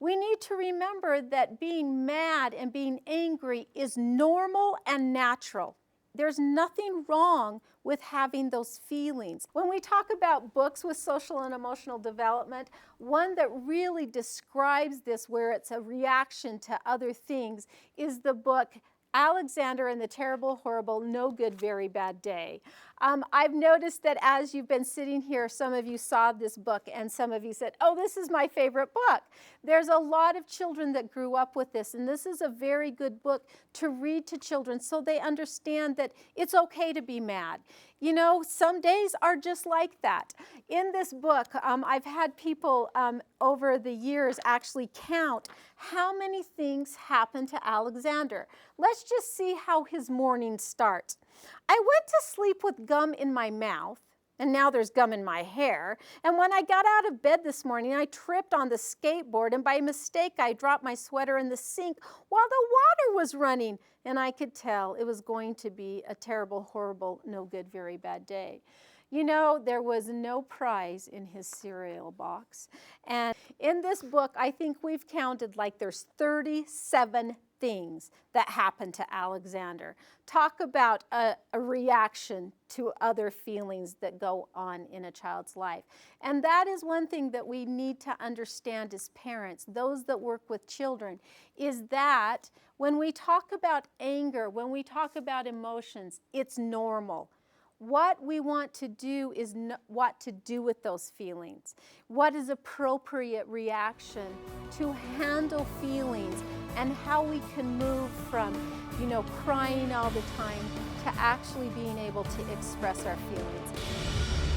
We need to remember that being mad and being angry is normal and natural. There's nothing wrong with having those feelings. When we talk about books with social and emotional development, one that really describes this, where it's a reaction to other things, is the book Alexander and the Terrible, Horrible, No Good, Very Bad Day. I've noticed that as you've been sitting here, some of you saw this book and some of you said, oh, this is my favorite book. There's a lot of children that grew up with this, and this is a very good book to read to children so they understand that it's okay to be mad. You know, some days are just like that. In this book, I've had people over the years actually count how many things happened to Alexander. Let's just see how his morning starts. I went to sleep with gum in my mouth, and now there's gum in my hair. And when I got out of bed this morning, I tripped on the skateboard, and by mistake, I dropped my sweater in the sink while the water was running. And I could tell it was going to be a terrible, horrible, no good, very bad day. You know, there was no prize in his cereal box. And in this book, I think we've counted like there's 37 things that happened to Alexander. Talk about a reaction to other feelings that go on in a child's life. And that is one thing that we need to understand as parents, those that work with children, is that when we talk about anger, when we talk about emotions, it's normal. What we want to do is what to do with those feelings. What is appropriate reaction to handle feelings, and how we can move from, you know, crying all the time to actually being able to express our feelings.